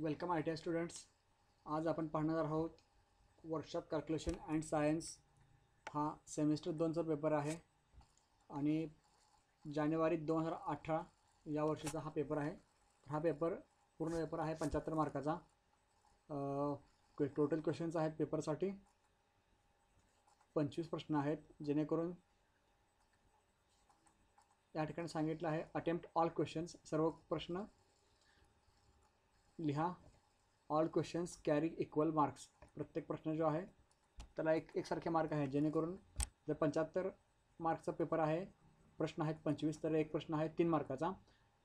Welcome ITI students. आज आपण पाहणार आहोत वर्कशॉप कॅल्क्युलेशन अँड सायन्स हा सेमिस्टर 2चा पेपर आहे आणि जानेवारी 2018 या वर्षीचा हा पेपर आहे. हा पेपर पूर्ण पेपर आहे 75 मार्काचा. टोटल क्वेश्चन्स आहेत पेपरसाठी 25 प्रश्न आहेत, जेणेकरून या ठिकाणी सांगितलं आहे अटेम्प्ट ऑल क्वेश्चन्स. सर्व प्रश्न लिहा. All questions carry equal marks. प्रत्येक प्रश्न जो आहे त्याला एकसारखे मार्क आहे, जेणेकरून जर 75 मार्क्सचा पेपर आहे, प्रश्न आहेत 25, तर एक प्रश्न आहे 3 मार्काचा.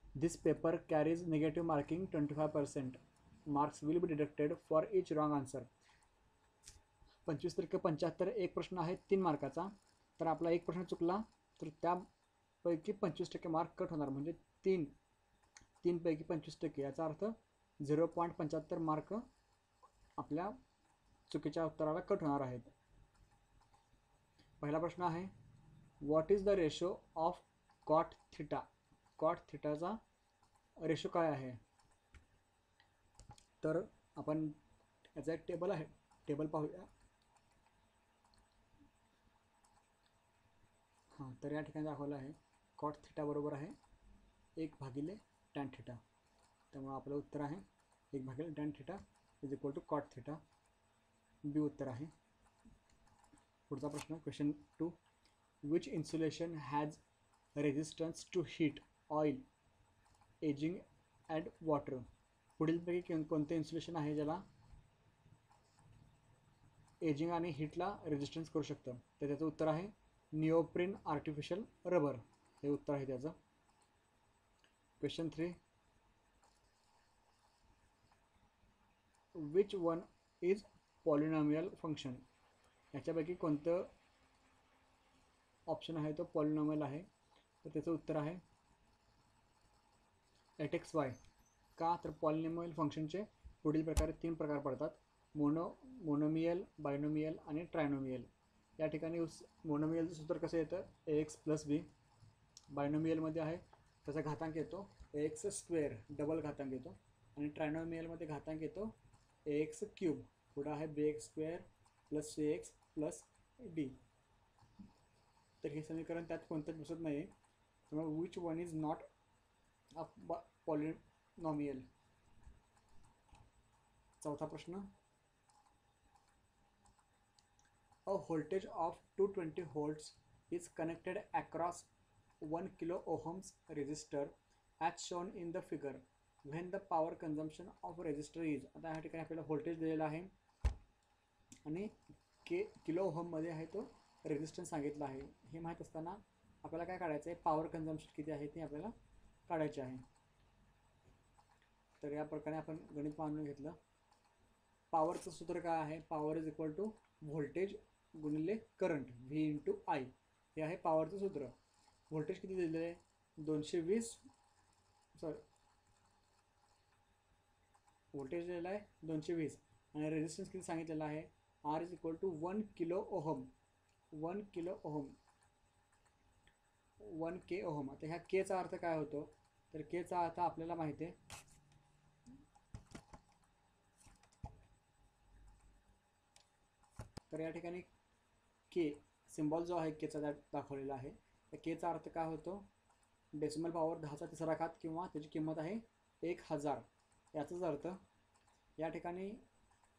This paper carries negative marking 25%. Marks will be deducted for each wrong answer. 25 × 75 एक प्रश्न आहे 3 मार्काचा. तर आपला एक प्रश्न चुकला तर त्यापैकी 25% मार्क कट होणार, म्हणजे 3 पैकी 25%. याचा अर्थ 0.75 मार्क आपल्या चुकीच्या उत्तराला कट होणार आहेत. पहिला प्रश्न आहे, what is the ratio of cot theta. Cot थिटाचा रेशो काय आहे? तर आपण याचा एक टेबल आहे, टेबल पाहूया. हां, तर या ठिकाणी दाखवलं आहे कॉट थिटा बरोबर आहे 1/tan थिटा. त्यामुळे आपलं उत्तर आहे 1/tan theta is equal to cot theta. B उत्तर आहे. पुढचा प्रश्न, question 2. Which insulation has resistance to heat, oil, ageing and water. पुढीलपैकी कोणते इन्सुलेशन आहे ज्याला एजिंग आणि हीटला रेजिस्टन्स करू शकतं? तर त्याचं उत्तर आहे निओप्रिन आर्टिफिशियल रबर. हे उत्तर आहे त्याचं. Question 3. Which one is polynomial function. याच्यापैकी कोणतं ऑप्शन आहे तो पॉलिनॉमियल आहे? तर त्याचं उत्तर आहे XY. का? तर पॉलिनॉमियल फंक्शनचे पुढील प्रकारे 3 प्रकार पडतात: मोनोमियल, बायनोमियल आणि ट्रायनोमियल. या ठिकाणी मोनोमियलचं सूत्र कसं येतं? AX + B. बायनोमियलमध्ये आहे त्याचा घातांक येतो AX², डबल घातांक येतो. आणि ट्रायनोमियलमध्ये घातांक येतो AX³. पुढं आहे BX² + CX + D. तर हे समीकरण त्यात कोणतंच बसत नाही आहे. त्यामुळे which one is not a polynomial. चौथा प्रश्न, अ voltage of 220 volts is connected across 1 kilo ohms resistor as shown in the figure when the power consumption of resistor is. आता या ठिकाणी आपल्याला व्होल्टेज दिलेला आहे आणि किलो ओहममध्ये आहे तो रेजिस्टन्स सांगितला आहे. हे माहीत असताना आपल्याला काय काढायचं आहे? पॉवर कन्झम्पशन किती आहे ते आपल्याला काढायचे आहे. तर या प्रकारे आपण गणित मांडून घेतलं. पॉवरचं सूत्र काय आहे? Power is equal to voltage गुणिले करंट V × I. हे आहे पॉवरचं सूत्र. व्होल्टेज किती दिलेलं आहे? 220. व्होल्टेज दिलेला आहे 220 आणि रेजिस्टन्स किती सांगितलेला आहे? R is equal to 1 kilo ohm. 1 kilo ohm, 1 K ohm. आता ह्या केचा अर्थ काय होतो? तर केचा अर्थ आपल्याला माहिती आहे. तर या ठिकाणी के सिम्बॉल जो आहे केचा दाखवलेला आहे. तर केचा अर्थ काय होतो? डेसिमल पॉवर 10⁻³ किंवा त्याची किंमत आहे 1000. याचाच अर्थ या ठिकाणी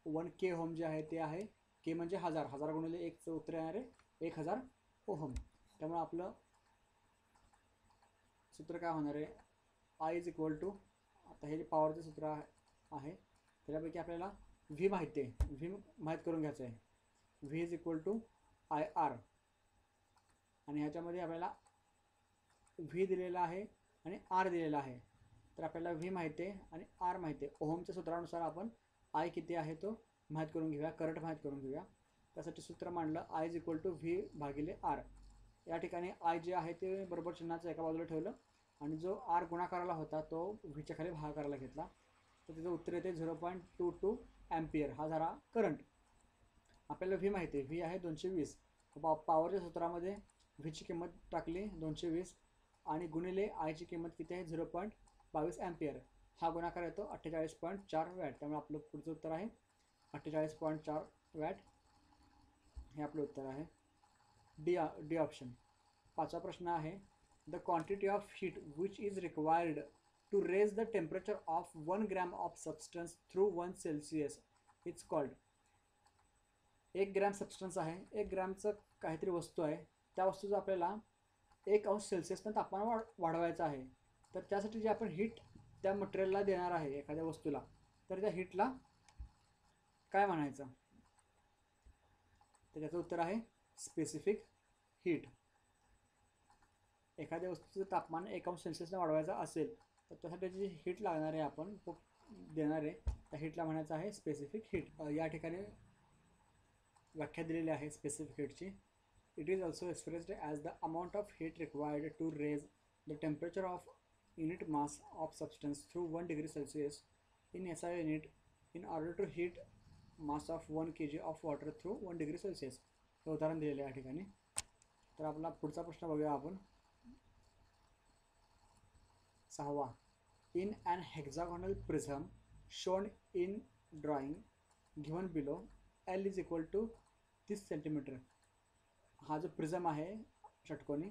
1 K ओहम जे आहे ते आहे, के म्हणजे 1000, 1000 गुणिले 1चं उत्तर येणार आहे 1000 ओहम. त्यामुळे आपलं सूत्र काय होणार आहे? I इज इक्वल टू, आता हे जे पॉवरचं सूत्र आहे त्याच्यापैकी आपल्याला V माहिती आहे, V माहीत करून घ्यायचं आहे. V is equal to IR. आणि ह्याच्यामध्ये आपल्याला V दिलेला आहे आणि R दिलेला आहे. तर आपल्याला V माहिती आहे आणि R माहिती आहे. ओहमच्या सूत्रानुसार आपण I किती आहे तो माहीत करून घेऊया, करंट माहीत करून घेऊया. त्यासाठी सूत्र मांडलं I is equal to V/R. या ठिकाणी I जे आहे ते बरोबर चिन्हाचं एका बाजूला ठेवलं आणि जो R गुणाकाराला होता तो Vच्या खाली भागाकाराला घेतला. तर त्याचं उत्तर येते 0.22 अँपियर. हा झाला करंट. आपल्याला V माहिती आहे, V आहे 220. पॉवरच्या सूत्रामध्ये Vची किंमत टाकली 220 आणि गुणिले आयची किंमत किती आहे? 0.22 अँपियर. हा गुणाकार येतो 48.4 वॅट. त्यामुळे आपलं पुढचं उत्तर आहे 48.4 वॅट. हे आपलं उत्तर आहे डी ऑप्शन. पाचवा प्रश्न आहे the quantity of heat which is required to raise the temperature of 1 gram of substance through 1 Celsius it's called. 1 gram substance आहे, 1 ग्रॅमचं काहीतरी वस्तू आहे, त्या वस्तूचं आपल्याला 1°C तापमान वाढवायचं आहे. तर त्यासाठी जे आपण हीट त्या मटेरियलला देणार आहे एखाद्या वस्तूला, तर त्या हीटला काय म्हणायचं? तर त्याचं उत्तर आहे स्पेसिफिक हीट. एखाद्या वस्तूचं तापमान 1°C वाढवायचं असेल तर त्यासाठी जी हीट लागणार आहे आपण देणार आहे त्या हीटला म्हणायचं आहे स्पेसिफिक हीट. या ठिकाणी व्याख्या दिलेली आहे स्पेसिफिक हीटची. It is also expressed as the amount of heat required to raise the temperature of unit mass of substance through 1°C in SI unit in order to heat mass of 1 kg of water through 1°C. हे उदाहरण दिलेले आहे या ठिकाणी. तर आपला पुढचा प्रश्न बघूया आपण. 6वा. In an hexagonal prism shown in drawing given below L is equal to 30 cm. हा जो प्रिझम आहे षटकोनी,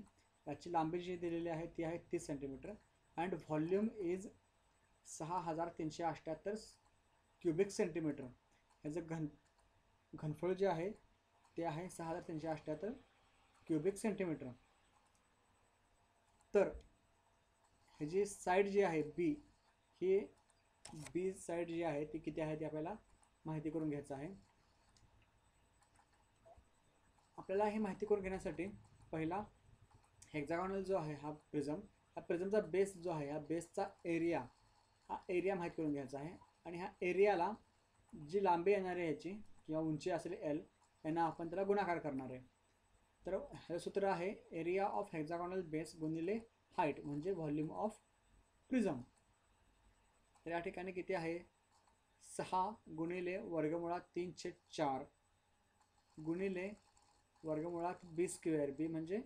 याची लांबी जी दिलेली आहे ती आहे 30 cm. And volume is 6378 cubic centimetre. ह्याचं घनफळ जे आहे ते आहे 6378 क्युबिक सेंटीमीटर. तर ह्याची साईड जी आहे बी, ही बी साईड जी आहे ती किती आहे ती आपल्याला माहिती करून घ्यायचं आहे. आपल्याला ही माहिती करून घेण्यासाठी पहिला हेक्सागोनल जो आहे हा प्रिझम, हा प्रिझमचा बेस जो आहे, हा बेसचा एरिया, हा एरिया माहीत करून घ्यायचा आहे. आणि ह्या एरियाला जी लांबी येणार आहे ह्याची किंवा उंची असेल एल, यांना आपण त्याला गुणाकार करणार आहे. तर हे सूत्र आहे एरिया ऑफ हेक्सागोनल बेस गुणिले हाईट म्हणजे व्हॉल्यूम ऑफ प्रिझम. तर या ठिकाणी किती आहे 6 गुणिले वर्गमुळात 3/4 गुणिले वर्गमुळात बी स्क्वेअर, बी म्हणजे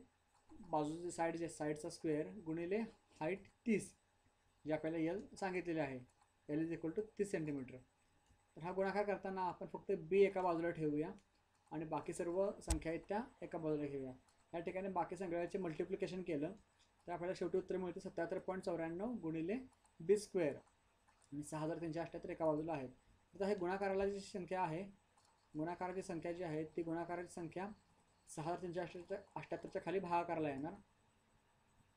बाजूचे साईडचा स्क्वेअर गुणिले हाईट 30 जे आपल्याला एल सांगितलेले आहे. L is equal to 30 centimetre. तर हा गुणाकार करताना आपण फक्त बी एका बाजूला ठेवूया आणि बाकी सर्व संख्या आहेत त्या एका बाजूला घेऊया. या ठिकाणी बाकी सगळ्याचे मल्टिप्लिकेशन केलं तर आपल्याला शेवटी उत्तर मिळते 77.94 गुणिले बी स्क्वेअर आणि 6378 एका बाजूला आहेत. आता हे गुणाकाराला जी संख्या आहे, गुणाकाराची संख्या जी आहे ती गुणाकाराची संख्या 6378च्या खाली भागाकाराला येणार.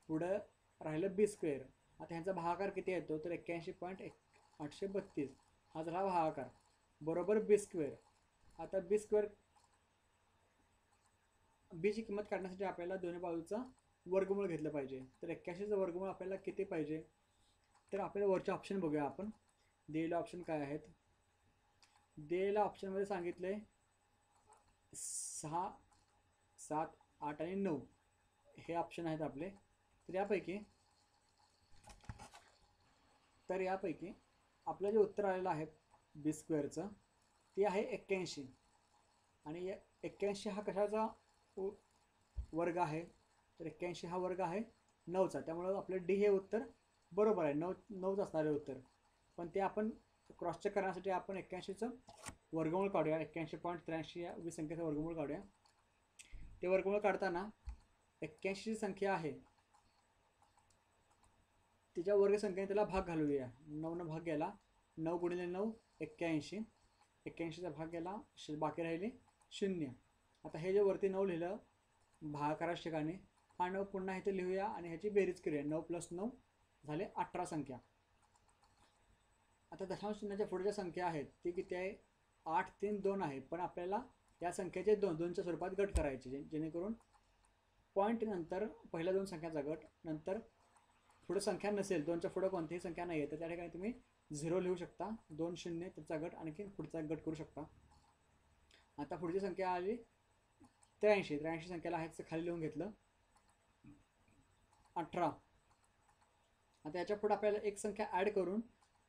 पुढं राहिलं बी स्क्वेअर. आता ह्यांचा भागाकार किती येतो तर 81.832 हा झाला भागाकार बरोबर बी स्क्वेअर. आता बी स्क्वेअर बीची किंमत काढण्यासाठी आपल्याला दोन्ही बाजूचा वर्गमूळ घेतलं पाहिजे. तर 81चं वर्गमूळ आपल्याला किती पाहिजे तर आपल्याला वरचे ऑप्शन बघूया आपण. दिलेले ऑप्शन काय आहेत. दिलेल्या ऑप्शनमध्ये सांगितले 6, 7, 8 आणि 9 हे ऑप्शन आहेत आपले. तर यापैकी आपलं जे उत्तर आलेलं आहे बी स्क्वेअरचं ते आहे 81. आणि 81 हा कशाचा वर्ग आहे तर 81 हा वर्ग आहे 9चा. त्यामुळं आपलं डी हे उत्तर बरोबर आहे. 9च असणार आहे उत्तर. पण ते आपण क्रॉस चेक करण्यासाठी आपण 81चं वर्गमूळ काढूया. 81.83 या संख्येचं वर्गमूळ काढूया. ते वर्गमूळ काढताना 81ची संख्या आहे तिच्या वर्गसंख्येने त्याला भाग घालूया. 9 भाग गेला, 9 गुणिले 9 81. 81चा भाग गेला, बाकी राहिले 0. आता हे जे वरती 9 लिहिलं भागाकाराच्या ठिकाणी, हा 9 पुन्हा इथे लिहूया आणि ह्याची बेरीज करूया. 9 + 9 झाले 18 संख्या. आता दशांश चिन्हाच्या पुढच्या संख्या आहेत ती किती आहे 8, 3, 2 आहे. पण आपल्याला या संख्येचे 2-2च्या स्वरूपात गट करायचे जेणेकरून पॉईंट नंतर पहिल्या 2 संख्याचा गट, नंतर पुढे संख्या नसेल 2च्या पुढे कोणतीही संख्या नाही आहे तर त्या ठिकाणी तुम्ही 0 लिहू शकता, 2 0 त्याचा गट आणखी पुढचा गट करू शकता. आता पुढची संख्या आली 83 संख्याला आहे खाली लिहून घेतलं 18. आता याच्या पुढे आपल्याला एक संख्या ॲड करून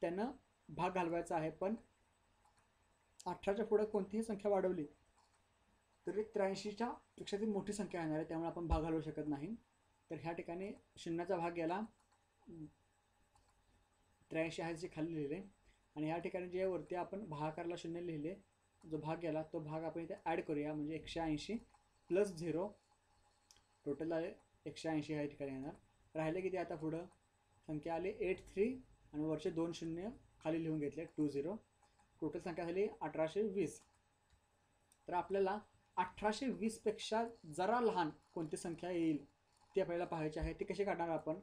त्यांना भाग घालवायचा आहे. पण 18च्या पुढे कोणतीही संख्या वाढवली तरी 83च्या पेक्षा ती मोठी संख्या येणार आहे, त्यामुळे आपण भाग घालवू शकत नाही. तर ह्या ठिकाणी 0चा भाग गेला 83 आहे जे खाली लिहिले आणि ह्या ठिकाणी जे वरती आपण भागाकारला 0 लिहिले, जो भाग गेला तो भाग आपण इथे ॲड करूया, म्हणजे 180 प्लस 0 टोटल आहे 180 ह्या ठिकाणी येणार. राहिले किती आता पुढं संख्या आली 83 आणि वरचे 2 शून्य खाली लिहून घेतले 20. टोटल संख्या झाली 1820. तर आपल्याला 1820 पेक्षा जरा लहान कोणती संख्या येईल ती आपल्याला पाहायची आहे. ती कशी काढणार आपण?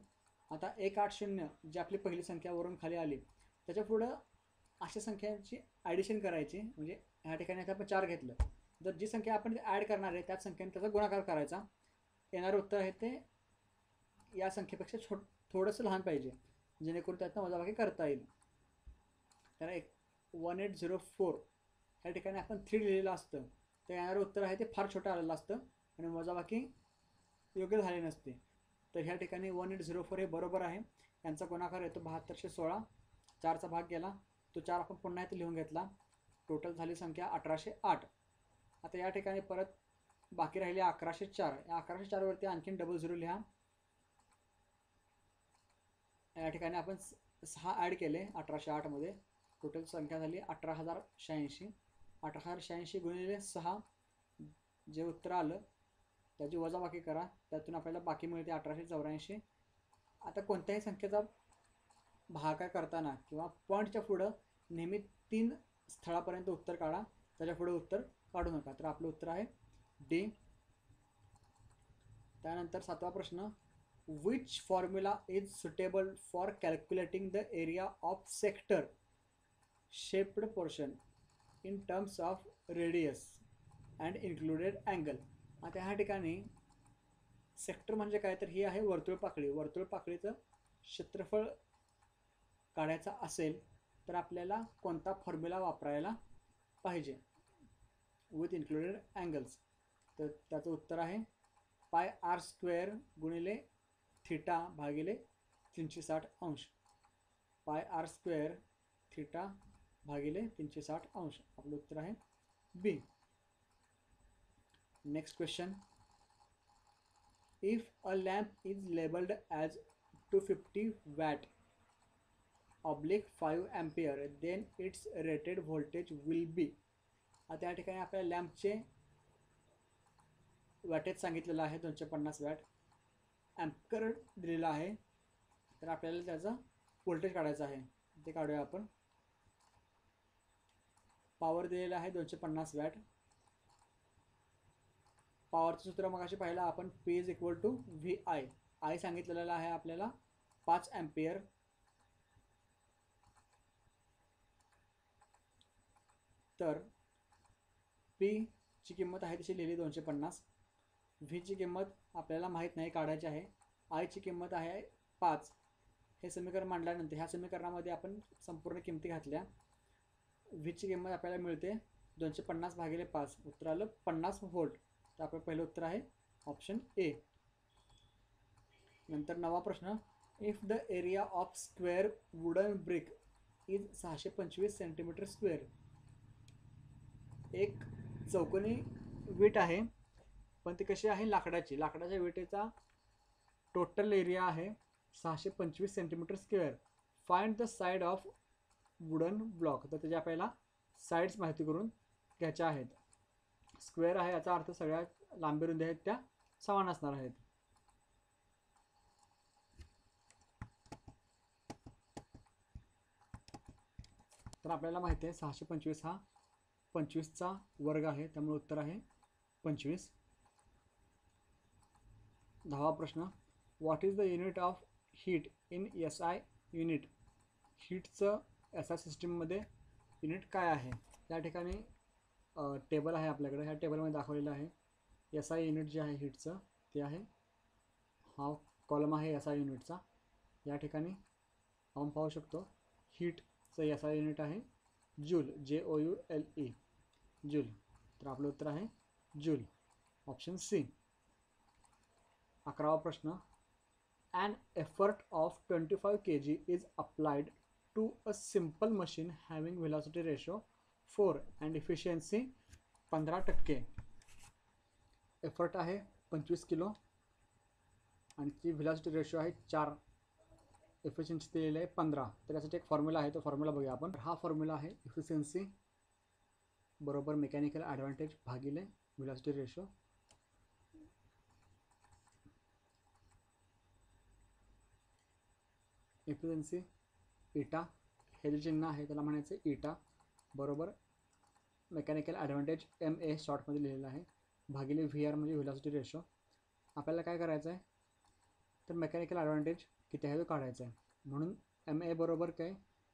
आता 180 जी आपली पहिली संख्या वरून खाली आली त्याच्या पुढं अशा संख्यांची ॲडिशन करायची, म्हणजे ह्या ठिकाणी आता आपण 4 घेतलं, जर जी संख्या आपण ॲड करणार आहे त्याच संख्येने त्याचा गुणाकार करायचा. येणारं उत्तर आहे ते या संख्येपेक्षा थोडंसं लहान पाहिजे, जेणेकरून त्यातनं वजाबाकी करता येईल. तर 1804 ह्या ठिकाणी आपण 3 लिहिलेलं असतं, तर येणारं उत्तर आहे ते फार छोटं आलेलं असतं आणि वजाबाकी योग्य झाली नसते. तर ह्या ठिकाणी 1804 हे बरोबर आहे. यांचा गुणाकार येतो 7216. 4चा भाग गेला, तो 4 आपण पुन्हा इथे लिहून घेतला. टोटल झाली संख्या 1808. आता या ठिकाणी परत बाकी राहिली 1104. या 1104 वरती आणखीन डबल 0 लिहा. या ठिकाणी आपण 6 ॲड केले 1808 मध्ये. टोटल संख्या झाली 18086. 18086 गुणिले 6 जे उत्तर आलं त्याची वजाबाकी करा, त्यातून आपल्याला बाकी मिळते 1884. आता कोणत्याही संख्येचा भागाकार करताना किंवा पॉईंटच्या पुढं नेहमी 3 स्थळापर्यंत उत्तर काढा, त्याच्या पुढे उत्तर काढू नका. तर आपलं उत्तर आहे डी. त्यानंतर 7वा प्रश्न, which formula is suitable for calculating the area of sector shaped portion in terms of radius and included angle. आता ह्या ठिकाणी सेक्टर म्हणजे काय, तर ही आहे वर्तुळपाकळी. वर्तुळपाकळीचं क्षेत्रफळ काढायचं असेल तर आपल्याला कोणता फॉर्म्युला वापरायला पाहिजे विथ इन्क्लुडेड अँगल्स? तर त्याचं उत्तर आहे पाय आर स्क्वेअर गुणिले थिटा भागिले 360 अंश. पाय आर स्क्वेअर थिटा भागिले 360 अंश. आपलं उत्तर आहे B. Next question, if a lamp is labeled as 250 watt oblique 5 ampere then its rated voltage will be. आता या ठिकाणी आपल्या लॅम्पचे वॅटेज सांगितलेलं आहे 250 वॅट. ॲम्पियर दिलेला आहे, तर आपल्याला त्याचा व्होल्टेज काढायचा आहे, ते काढूया आपण. पॉवर दिलेला आहे 250 वॅट. पॉवरचं सूत्र मगाशी पाहिलं आपण, P is equal to V I. I सांगितलेलं आहे आपल्याला 5 अँपियर. तर P ची किंमत आहे तशी लिहिली 250. व्ही ची किंमत आपल्याला माहीत नाही, काढायची आहे. आय ची किंमत आहे 5. हे समीकरण मांडल्यानंतर ह्या समीकरणामध्ये आपण संपूर्ण किमती घातल्या. व्ही ची किंमत आपल्याला मिळते 250 भागिले 5. उत्तर आलं 50 व्होल्ट. तर आपलं पहिलं उत्तर आहे ऑप्शन ए. नंतर 9वा प्रश्न, if the area of square wooden brick is 625 centimetre square. एक चौकोनी वीट आहे, पण ती कशी आहे, लाकडाची. लाकडाच्या विटेचा टोटल एरिया आहे 625 centimetre square. Find the side of wooden block. तर त्याच्या आपल्याला साईड्स माहिती करून घ्यायच्या आहेत. स्क्वेअर आहे याचा अर्थ सगळ्या लांबी रुंदी आहेत त्या समान असणार आहेत. तर आपल्याला माहिती आहे 625 हा 25चा वर्ग आहे, त्यामुळे उत्तर आहे 25. 10वा प्रश्न, what is the unit of heat in SI unit. हीटचं SI सिस्टीममध्ये युनिट काय आहे? त्या ठिकाणी टेबल आहे आपल्याकडे. ह्या टेबलमध्ये दाखवलेलं आहे SI युनिट जे आहे हीटचं ते आहे. हा कॉलम आहे SI युनिटचा. या ठिकाणी आपण पाहू शकतो हीटचं SI युनिट आहे जूल, JOULE, जूल. तर आपलं उत्तर आहे जूल, ऑप्शन सी. 11वा प्रश्न, an effort of 25 kg is applied to a simple machine having velocity ratio 4 and efficiency 15%. Effort आहे 25 किलो आणि ती व्हेलॉसिटी रेशो आहे 4. एफिशियन्सी दिलेली आहे 15. तर यासाठी एक फॉर्म्युला आहे, तो फॉर्म्युला बघूया आपण. हा फॉर्म्युला आहे एफिशियन्सी बरोबर मेकॅनिकल ॲडव्हान्टेज भागिले व्हेलॉसिटी रेशो. एफिशियन्सी इटा, हे जे चिन्ह आहे त्याला म्हणायचं इटा बरोबर मेकॅनिकल ॲडव्हान्टेज MA शॉर्टमध्ये लिहिलेलं आहे भागिले VR म्हणजे व्हेलॉसिटी रेशो. आपल्याला काय करायचं आहे तर मेकॅनिकल ॲडव्हान्टेज किती आहे तो काढायचा आहे. म्हणून MA बरोबर काय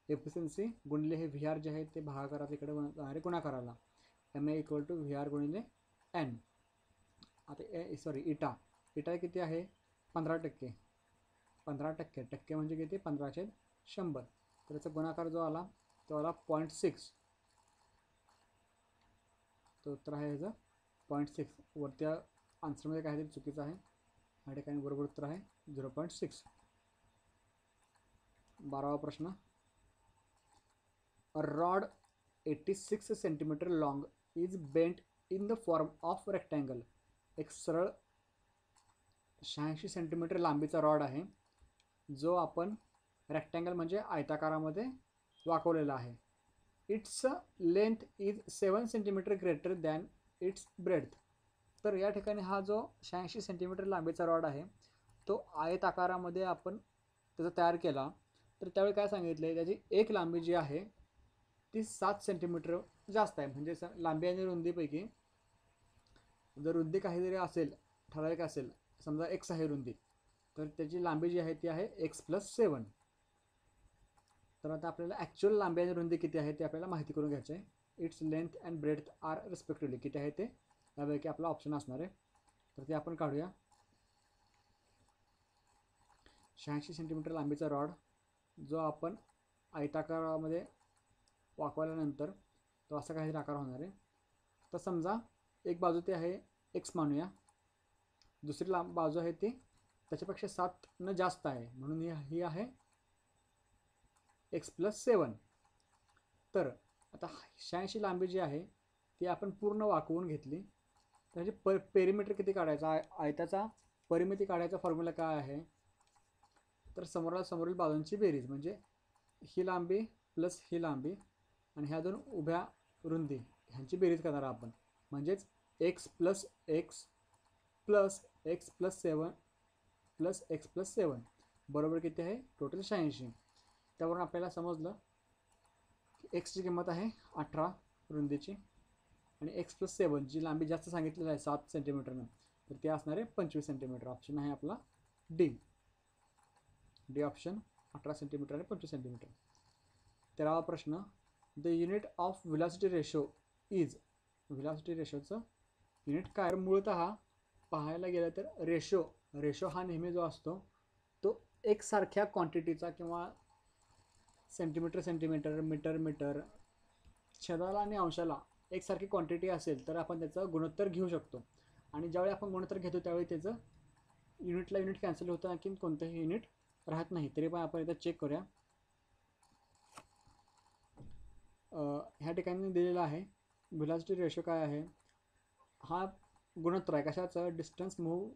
एफिशियन्सी गुणिले हे VR जे आहे ते भागाकारात इकडे जाणारे गुणाकाराला MA इक्वल टू VR गुणिले N. आता इटा किती आहे 15%. 15% टक्के म्हणजे किती 15/100. तर याचा गुणाकार जो आला तो आला 0.6. तो उत्तर आहे ह्याचं 0.6. वरच्या आन्सरमध्ये काहीतरी चुकीचं आहे, या ठिकाणी बरोबर उत्तर आहे 0.6. 12वा प्रश्न. A rod 86 centimetre long is bent in the form of rectangle. एक सरळ 86 सेंटीमीटर लांबीचा रॉड आहे जो आपण रेक्टँगल म्हणजे आयताकारामध्ये वाकवलेला आहे. Its length is 7 centimetre greater than it's breadth. तर या ठिकाणी हा जो 86 सेंटीमीटर लांबीचा रॉड आहे तो आयत आकारामध्ये आपण त्याचा तयार केला. तर त्यावेळी काय सांगितलं आहे त्याची एक लांबी जी आहे ती 7 सेंटीमीटर जास्त आहे. म्हणजे लांबी आणि रुंदीपैकी जर रुंदी काहीतरी असेल ठराविक असेल, समजा x आहे रुंदी, तर त्याची लांबी जी आहे ती आहे x+7. तर आता आपल्याला ॲक्च्युअल लांबी आणि रुंदी किती आहे ते आपल्याला माहिती करून घ्यायचं आहे. Its length and breadth are respectively किती आहे ते यापैकी आपला ऑप्शन असणार आहे. तर ते आपण काढूया. 86 सेंटीमीटर लांबीचा रॉड जो आपण आयताकारामध्ये वाकवल्यानंतर तो असा काहीतरी आकार होणार आहे. तर समजा एक बाजू ती आहे x मानूया, दुसरी बाजू आहे ती त्याच्यापेक्षा 7 जास्त आहे म्हणून ही आहे x+7. तर आता 86 लांबी जी आहे ती आपण पूर्ण वाकवून घेतली. त्याची पेरिमीटर किती काढायचा, आयताचा परिमिती काढायचा फॉर्म्युला काय आहे तर समोरील बाजूंची बेरीज म्हणजे ही लांबी प्लस ही लांबी आणि ह्या दोन उभ्या रुंदी ह्यांची बेरीज करणार आपण. म्हणजेच x+x plus x+7 plus x+7 बरोबर किती आहे टोटल 86. त्यावरून आपल्याला समजलं की एक्सची किंमत आहे 18 रुंदीची आणि x+7 जी लांबी जास्त सांगितलेली आहे 7 सेंटीमीटरनं तर ते असणार आहे 25 सेंटीमीटर. ऑप्शन आहे आपला डी ऑप्शन 18 सेंटीमीटर आणि 25 सेंटीमीटर. 13वा प्रश्न. The unit of velocity ratio is. Velocity रेशोचं युनिट काय. मूळतः पाहायला गेलं तर रेशो हा नेहमी जो असतो तो एकसारख्या क्वांटिटीचा किंवा सेंटीमीटर मीटर छेदाला आणि अंशाला एकसारखी क्वांटिटी असेल तर आपण त्याचं गुणोत्तर घेऊ शकतो. आणि ज्यावेळी आपण गुणोत्तर घेतो त्यावेळी त्याचं युनिटला युनिट कॅन्सल होतं आणखी कोणतंही युनिट राहत नाही. तरी पण आपण इथं चेक करूया. ह्या ठिकाणी दिलेलं आहे व्हेलॉसिटी रेशो काय आहे. हा गुणोत्तर आहे कशाचं distance move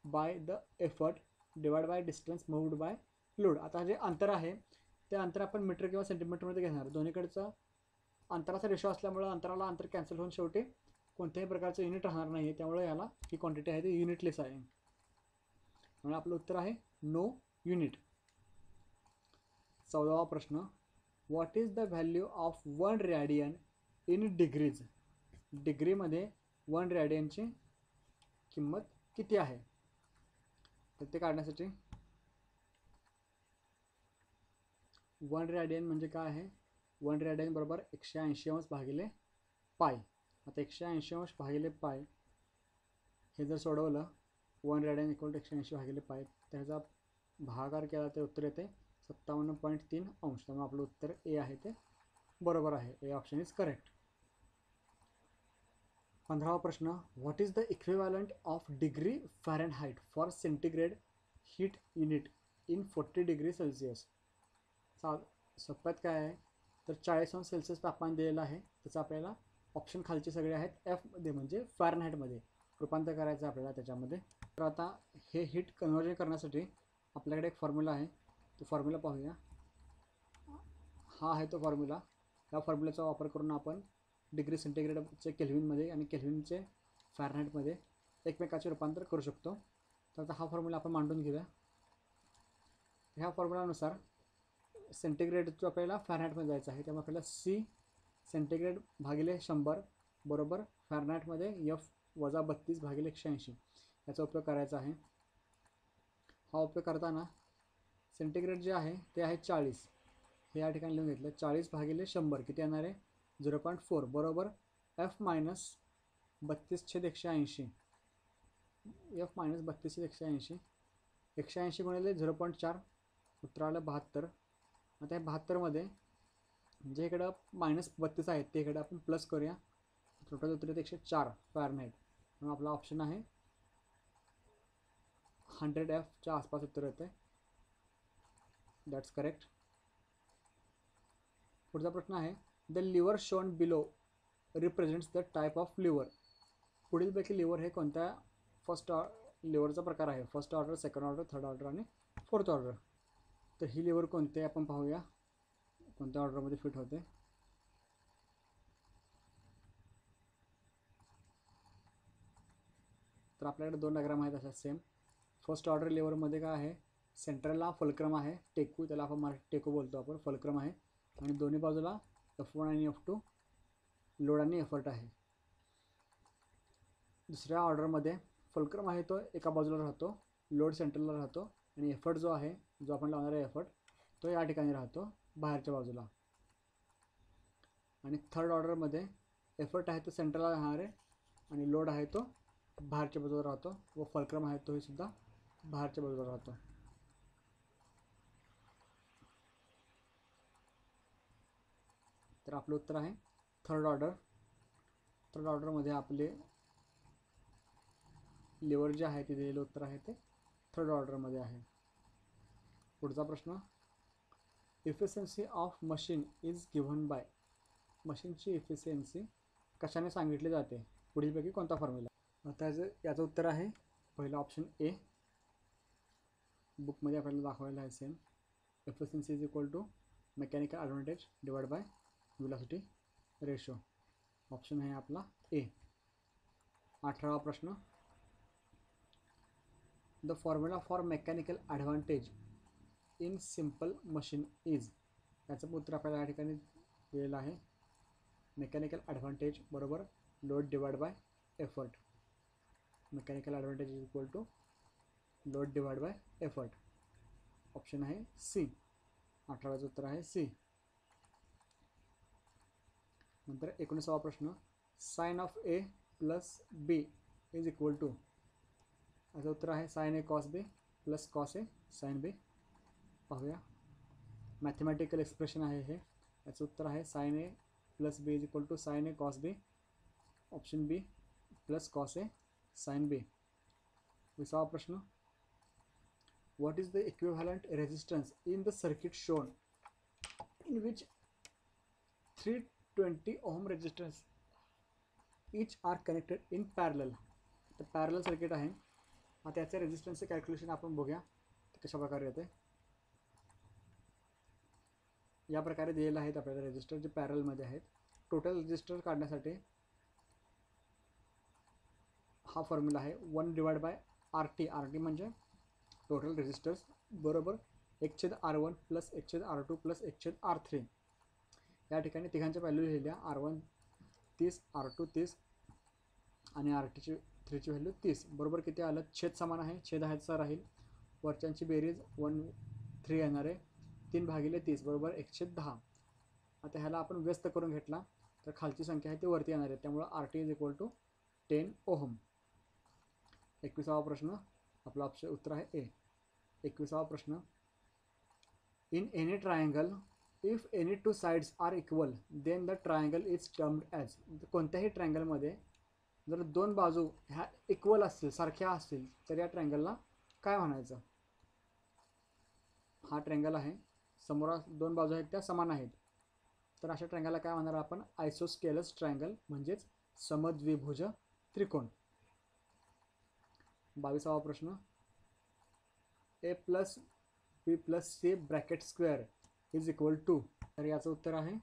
by the effort divide by distance moved by load. आता जे अंतर आहे ते अंतर आपण मीटर किंवा सेंटीमीटरमध्ये घेणार. दोन्हीकडचं अंतराचा रेशो असल्यामुळं अंतराला अंतर कॅन्सल होऊन शेवटी कोणत्याही प्रकारचं युनिट राहणार नाही आहे. त्यामुळे याला ही क्वांटिटी आहे ती युनिटलेस आहे. म्हणून आपलं उत्तर आहे नो युनिट. 14वा प्रश्न. What is the value of 1 radian in degrees. डिग्रीमध्ये 1 रेडियनची किंमत किती आहे तर ते काढण्यासाठी 1 रेडियन म्हणजे काय आहे. 1 रेडियन बरोबर 180 अंश भागिले पाय. आता 180 अंश भागिले पाय हे जर सोडवलं 1 रेडियन इक्वल टू 180 भागिले पाय त्याचा भागाकार केला ते उत्तर येते 57.3 अंश. त्यामुळे आपलं उत्तर ए आहे ते बरोबर आहे. A option is correct. 15वा प्रश्न. What is the equivalent of degree Fahrenheit for centigrade heat unit in 40 degree Celsius. सोप्यात काय आहे तर 40 अंश सेल्सिअस तापमान दिलेलं आहे. त्याचं आपल्याला ऑप्शन खालचे सगळे आहेत एफमध्ये म्हणजे फॅरनहाइटमध्ये रूपांतर करायचं आपल्याला त्याच्यामध्ये. तर आता हे हीट कन्व्हर्जन करण्यासाठी आपल्याकडे एक फॉर्म्युला आहे तो फॉर्म्युला पाहूया. हा आहे तो फॉर्म्युला. या फॉर्म्युल्याचा वापर करून आपण डिग्री सेंटीग्रेडचे केल्व्हिनमध्ये आणि केल्व्हिनचे फॅरनहाईटमध्ये एकमेकाचे रूपांतर करू शकतो. तर आता हा फॉर्म्युला आपण मांडून घेऊया. ह्या फॉर्म्युलानुसार सेंटीग्रेडचं आपल्याला फॅरनहाईटमध्ये जायचं आहे. त्यामुळे आपल्याला सी सेंटीग्रेड भागिले 100 बरोबर फॅरनहाईटमध्ये F वजा 32 भागिले 180 याचा उपयोग करायचा आहे. हा उपयोग करताना सेंटीग्रेड जे आहे ते आहे 40. हे या ठिकाणी लिहून घेतलं. 40 भागिले 100 किती येणार आहे 0.4 बरोबर F मायनस 32/180. F मायनस 32/180 180 गुणिले 0.4 उत्तर आलं 72. आता हे 72मध्ये जे इकडं -32 आहेत ते इकडे आपण प्लस करूया. टोटल उत्तर येते 104 फॅरनहाईट. म्हणून आपला ऑप्शन आहे 100Fच्या आसपास उत्तर येते. That's correct. पुढचा प्रश्न आहे the lever shown below represents the type of lever. पुढीलपैकी लिव्हर हे कोणत्या लिव्हरचा प्रकार आहे. First order, second order, third order आणि फोर्थ ऑर्डर. तर ही लिव्हर कोणते आपण पाहूया कोणत्या ऑर्डरमध्ये फिट होते. तर आपल्याकडे 2 डायग्राम आहेत अशा सेम. फर्स्ट ऑर्डर लिव्हरमध्ये काय आहे सेंट्रलला फलक्रम आहे टेकू, त्याला आपण मराठी टेकू बोलतो आपण, फलक्रम आहे आणि दोन्ही बाजूला F1 आणि F2 लोड आणि एफर्ट आहे. दुसऱ्या ऑर्डरमध्ये फलक्रम आहे तो एका बाजूला राहतो, लोड सेंट्रलला राहतो आणि एफर्ट जो आहे जो आपण लावणार आहे एफर्ट तो या ठिकाणी राहतो बाहेरच्या बाजूला. आणि थर्ड ऑर्डरमध्ये एफर्ट आहे तो सेंट्रलला राहणार आहे आणि लोड आहे तो बाहेरच्या बाजूला राहतो व फलक्रम आहे तोही सुद्धा बाहेरच्या बाजूला राहतो. तर आपलं उत्तर आहे थर्ड ऑर्डर. थर्ड ऑर्डरमध्ये आपले लिव्हर जे आहे ते दिलेलं उत्तर आहे ते थर्ड ऑर्डरमध्ये आहे. पुढचा प्रश्न efficiency of machine is given bye. मशीनची इफिशियन्सी कशाने सांगितली जाते. पुढीलपैकी कोणता फॉर्म्युला. याचं उत्तर आहे पहिला ऑप्शन ए. बुकमध्ये आपल्याला दाखवायला आहे same. Efficiency is equal to mechanical advantage divide by velocity ratio. Option आहे आपला ए. 18वा प्रश्न the formula for mechanical advantage in simple machine is. याचं उत्तर आपल्याला या ठिकाणी दिलेलं आहे. मेकॅनिकल ॲडव्हांटेज बरोबर load divide by effort. Mechanical advantage is equal to load divide by effort. Option आहे सी. 18वाचं उत्तर आहे सी. नंतर 19वा प्रश्न sine of A plus B is equal to. याचं उत्तर आहे sine A cos B plus cos A sine B. पाहूया मॅथमॅटिकल एक्सप्रेशन आहे हे. याचं उत्तर आहे sine A plus B is equal to sine A cos B. Option B plus cos A sine B. 20वा प्रश्न what is the equivalent resistance in the circuit shown in which 320 ohm resistors each are connected in parallel. तर parallel circuit आहे. आता याचे रेजिस्टन्सचे calculation आपण बघूया कशा प्रकारे येते. या प्रकारे दिलेले आहेत आपल्याला रेजिस्टर जे पॅरलमध्ये आहेत. टोटल रेजिस्टर काढण्यासाठी हा फॉर्म्युला आहे 1 डिवाइड बाय RT. RT म्हणजे टोटल रेजिस्टर्स बरोबर 1/R1 plus 1/R2 plus 1/R3. या ठिकाणी तिघांच्या व्हॅल्यू लिहिल्या. R1 30, R2 30 आणि R3ची व्हॅल्यू 30 बरोबर किती आलं. छेद समान आहे, छेद ह्याचा राहील. वरच्यांची बेरीज 3 येणार आहे. 3 भागिले 30 बरोबर 110. आता ह्याला आपण व्यस्त करून घेतला तर खालची संख्या आहे ती वरती येणार आहे. त्यामुळं RT is equal to 10 ohm. 21वा प्रश्न आपला ऑप्शन उत्तर आहे ए. 21वा प्रश्न in any triangle if any two sides are equal then the triangle is termed as. कोणत्याही ट्रायंगलमध्ये जर 2 बाजू ह्या इक्वल असतील सारख्या असतील तर या ट्रायंगलला काय म्हणायचं. हा ट्रायंगल आहे, समोर 2 बाजू आहेत त्या समान आहेत, तर अशा ट्रायंगलला काय म्हणणार आपण आयसोस्केलस ट्रायंगल म्हणजेच समद्विभुज त्रिकोण. 22वा प्रश्न A plus B plus C bracket square is equal to, तर याचं उत्तर आहे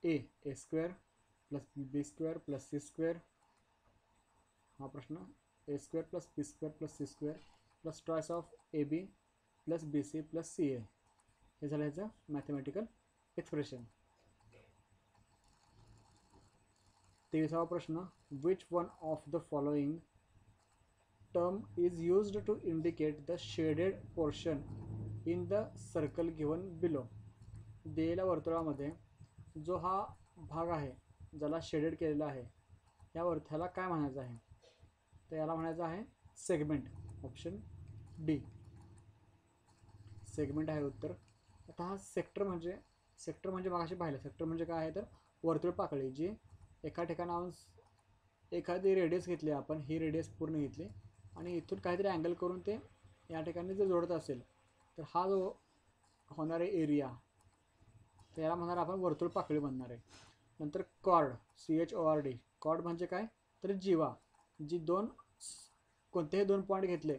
A square plus B square plus C square. हा प्रश्न A square plus B square plus C square plus twice of A B plus B C plus C A, हे झालं ह्याचं mathematical expression. 23वा प्रश्न, which one of the following term is used to indicate the shaded portion in the circle given below. दिलेल्या वर्तुळामध्ये जो हा भाग आहे ज्याला शेडेड केलेला आहे ह्याला काय म्हणायचं आहे, तर याला म्हणायचं आहे सेगमेंट. ऑप्शन डी सेगमेंट आहे उत्तर. आता हा सेक्टर म्हणजे मागाशी पाहिलं, सेक्टर म्हणजे काय आहे तर वर्तुळ पाकळी जी एका ठिकाणाहून एखादी रेडियस घेतली, आपण ही रेडियस पूर्ण घेतली आणि इथून काहीतरी अँगल करून ते या ठिकाणी जर जोडत असेल तर हा जो होणारे एरिया तर याला म्हणणार आपण वर्तुळ पाकळी म्हणणार आहे. नंतर कॉर्ड CHORD, कॉर्ड म्हणजे काय तर जीवा, जी कोणतेही दोन पॉईंट घेतले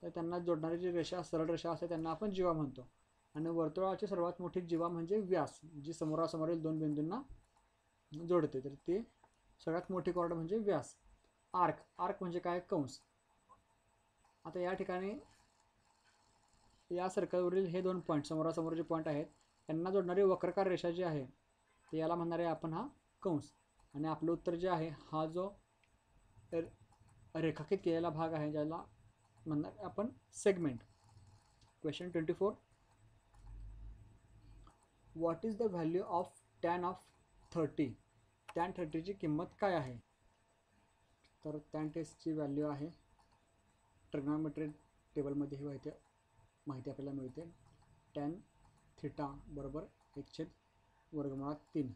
तर त्यांना जोडणारी जी रेषा सरळ रेषा असते त्यांना आपण जीवा म्हणतो. आणि वर्तुळाची सर्वात मोठी जीवा म्हणजे व्यास, जी समोरासमोरील दोन बिंदूंना जोडते, तर ती सगळ्यात मोठी कॉर्ड म्हणजे व्यास. आर्क म्हणजे काय कंस. आता या ठिकाणी या सर्कलवरील हे दोन पॉईंट समोरासमोर जे पॉईंट आहेत त्यांना जोडणारी वक्रकार रेषा जी आहे ते याला म्हणणार आहे आपण हा कंस. आणि आपलं उत्तर जे आहे हा जो रेखांकित केलेला भाग आहे ज्याला म्हणणार आपण segment. Question 24, what is the value of tan of 30. tan 30 ची किंमत काय आहे, तर tan टेस्टची व्हॅल्यू आहे ट्रिग्नॉमेट्री टेबलमध्ये ही माहिती आपल्याला मिळते. tan थीटा बरोबर 1/√3.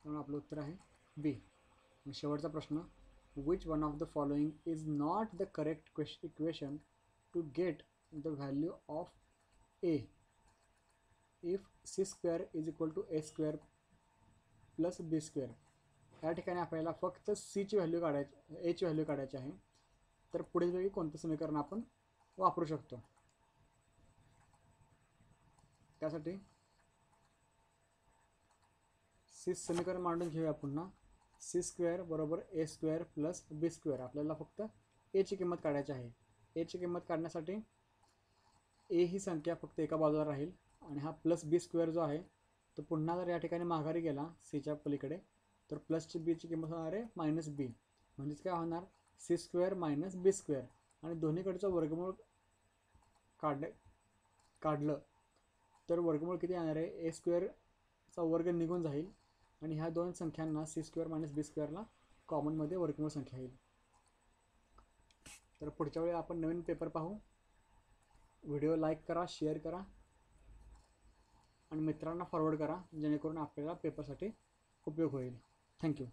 त्यामुळे आपलं उत्तर आहे बी. आणि शेवटचा प्रश्न, which one of the following is not the correct equation to get the value of A if C square is equal to A square plus B square. या ठिकाणी आपल्याला फक्त सीची व्हॅल्यू काढायची, एची व्हॅल्यू काढायची आहे. तर पुढील वेळी कोणतं समीकरण आपण वापरू शकतो, त्यासाठी सी समीकरण मांडून घेऊया पुन्हा. सी स्क्वेअर बरोबर ए स्क्वेअर प्लस बी स्क्वेअर. आपल्याला फक्त एची किंमत काढायची आहे. एची किंमत काढण्यासाठी ए ही संख्या फक्त एका बाजूला राहील आणि हा प्लस बी स्क्वेअर जो आहे तो पुन्हा जर या ठिकाणी माघारी गेला सीच्या पलीकडे तर प्लसची बीची किंमत होणार आहे मायनस बी. म्हणजेच काय होणार सी स्क्वेअर मायनस बी स्क्वेअर. आणि दोन्हीकडचं वर्गमूळ काढलं तर वर्गमूळ किती येणार आहे, ए स्क्वेअरचा वर्ग निघून जाईल आणि ह्या दोन संख्यांना सी स्क्वेअर मायनस बी स्क्वेअरला कॉमनमध्ये वर्गमूळ संख्या येईल. तर पुढच्या वेळी आपण नवीन पेपर पाहू. व्हिडिओ लाईक करा, शेअर करा आणि मित्रांना फॉरवर्ड करा जेणेकरून आपल्याला पेपरसाठी उपयोग होईल. थँक्यू.